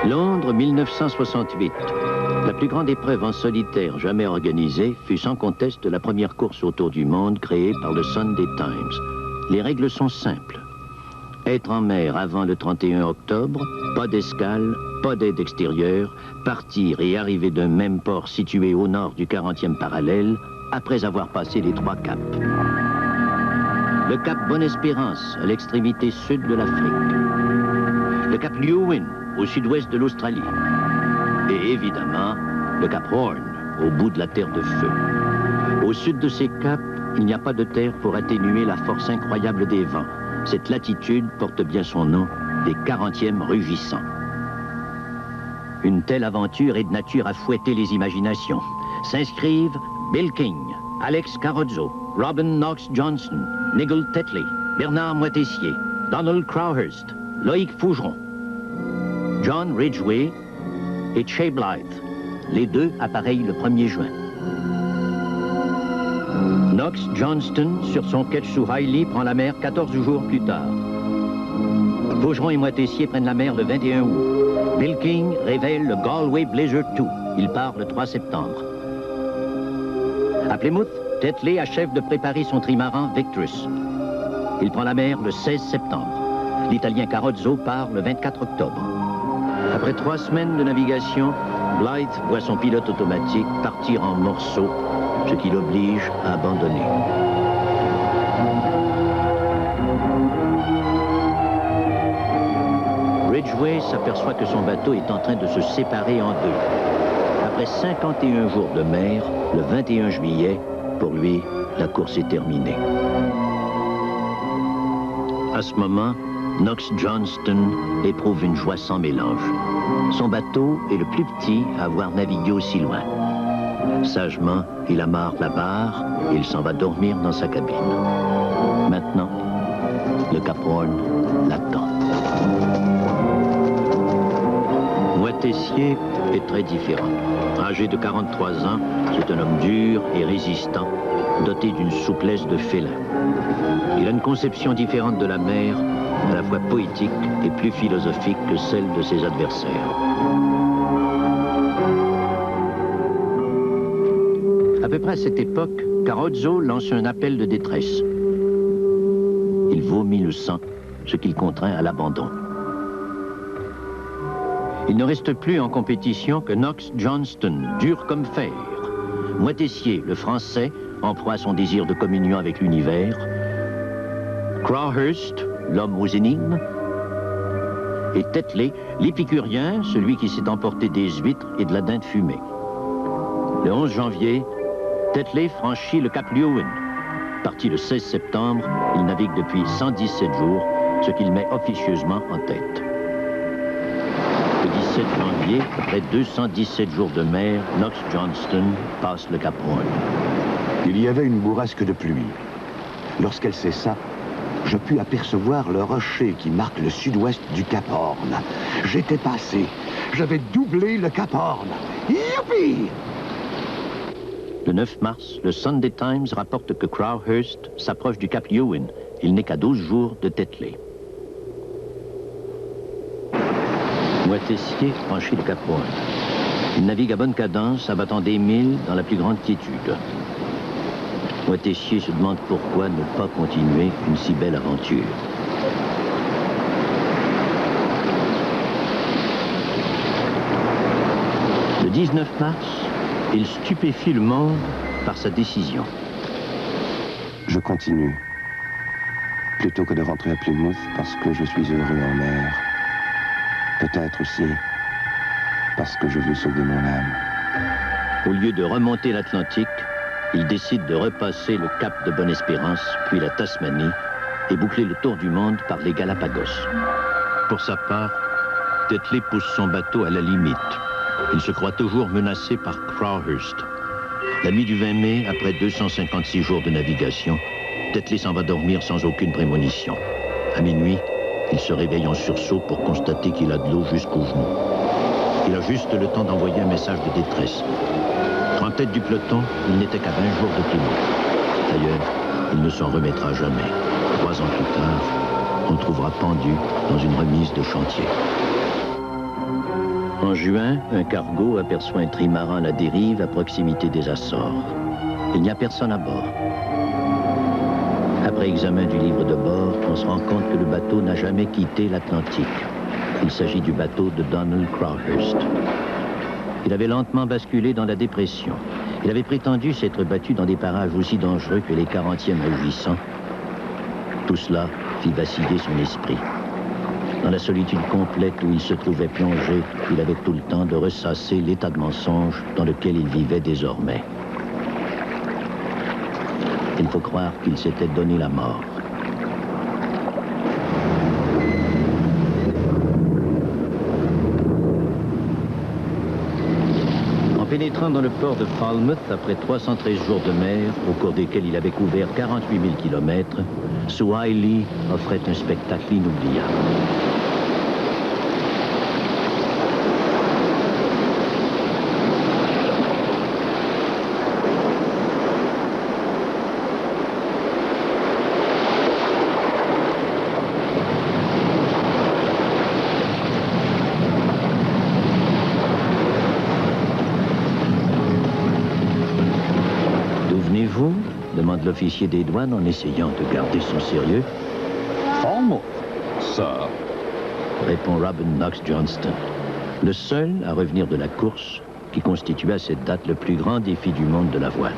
Londres 1968. La plus grande épreuve en solitaire jamais organisée fut sans conteste la première course autour du monde créée par le Sunday Times. Les règles sont simples. Être en mer avant le 31 octobre, pas d'escale, pas d'aide extérieure, partir et arriver d'un même port situé au nord du 40e parallèle après avoir passé les 3 caps. Le cap Bonne-Espérance à l'extrémité sud de l'Afrique. Le cap Lewin au sud-ouest de l'Australie. Et évidemment, le cap Horn au bout de la terre de feu. Au sud de ces caps, il n'y a pas de terre pour atténuer la force incroyable des vents. Cette latitude porte bien son nom, des 40e rugissants. Une telle aventure est de nature à fouetter les imaginations. S'inscrivent Bill King, Alex Carrozzo, Robin Knox Johnson, Nigel Tetley, Bernard Moitessier, Donald Crowhurst, Loïc Fougeron, John Ridgway et Shea Blythe. Les deux appareillent le 1er juin. Knox Johnston, sur son Ketchou Riley, prend la mer 14 jours plus tard. Fougeron et Moitessier prennent la mer le 21 août. Bill King révèle le Galway Blizzard II. Il part le 3 septembre. À Plymouth, Tetley achève de préparer son trimaran Victress. Il prend la mer le 16 septembre. L'Italien Carrozzo part le 24 octobre. Après 3 semaines de navigation, Blythe voit son pilote automatique partir en morceaux, ce qui l'oblige à abandonner. Ridgway s'aperçoit que son bateau est en train de se séparer en deux. Après 51 jours de mer, le 21 juillet, pour lui, la course est terminée. À ce moment, Knox Johnston éprouve une joie sans mélange. Son bateau est le plus petit à avoir navigué aussi loin. Sagement, il amarre la barre et il s'en va dormir dans sa cabine. Maintenant, le Cap Horn l'attend. Moitessier est très différent. Âgé de 43 ans, c'est un homme dur et résistant, doté d'une souplesse de félin. Il a une conception différente de la mer, à la fois poétique et plus philosophique que celle de ses adversaires. À peu près à cette époque, Carrozzo lance un appel de détresse. Il vomit le sang, ce qui le contraint à l'abandon. Il ne reste plus en compétition que Knox Johnston, dur comme fer. Moitessier, le français, en proie à son désir de communion avec l'univers. Crowhurst, l'homme aux énigmes. Et Tetley, l'épicurien, celui qui s'est emporté des huîtres et de la dinde fumée. Le 11 janvier, Tetley franchit le cap Lewin. Parti le 16 septembre, il navigue depuis 117 jours, ce qu'il met officieusement en tête. Le 17 janvier, après 217 jours de mer, Knox Johnston passe le Cap Horn. Il y avait une bourrasque de pluie. Lorsqu'elle cessa, je pus apercevoir le rocher qui marque le sud-ouest du Cap Horn. J'étais passé. J'avais doublé le Cap Horn. Youpi! Le 9 mars, le Sunday Times rapporte que Crowhurst s'approche du Cap Lewin. Il n'est qu'à 12 jours de Tetley. Moitessier franchit le Cap Horn. Il navigue à bonne cadence, abattant des milles dans la plus grande quiétude. Moitessier se demande pourquoi ne pas continuer une si belle aventure. Le 19 mars, il stupéfie le monde par sa décision. Je continue. Plutôt que de rentrer à Plymouth parce que je suis heureux en mer. Peut-être aussi parce que je veux sauver mon âme. Au lieu de remonter l'Atlantique, il décide de repasser le cap de Bonne-Espérance, puis la Tasmanie, et boucler le tour du monde par les Galapagos. Pour sa part, Tetley pousse son bateau à la limite. Il se croit toujours menacé par Crowhurst. La nuit du 20 mai, après 256 jours de navigation, Tetley s'en va dormir sans aucune prémonition. À minuit, il se réveille en sursaut pour constater qu'il a de l'eau jusqu'aux genoux. Il a juste le temps d'envoyer un message de détresse. En tête du peloton, il n'était qu'à 20 jours de Plymouth. D'ailleurs, il ne s'en remettra jamais. 3 ans plus tard, on le trouvera pendu dans une remise de chantier. En juin, un cargo aperçoit un trimaran à la dérive à proximité des Açores. Il n'y a personne à bord. Après examen du livre de bord, on se rend compte que le bateau n'a jamais quitté l'Atlantique. Il s'agit du bateau de Donald Crowhurst. Il avait lentement basculé dans la dépression. Il avait prétendu s'être battu dans des parages aussi dangereux que les 40e à 800. Tout cela fit vaciller son esprit. Dans la solitude complète où il se trouvait plongé, il avait tout le temps de ressasser l'état de mensonge dans lequel il vivait désormais. Il faut croire qu'il s'était donné la mort. En pénétrant dans le port de Falmouth, après 313 jours de mer, au cours desquels il avait couvert 48 000 kilomètres, Suhaili offrait un spectacle inoubliable. Vous demande l'officier des douanes en essayant de garder son sérieux. Falmouth, sir, répond Robin Knox Johnston, le seul à revenir de la course qui constituait à cette date le plus grand défi du monde de la voile.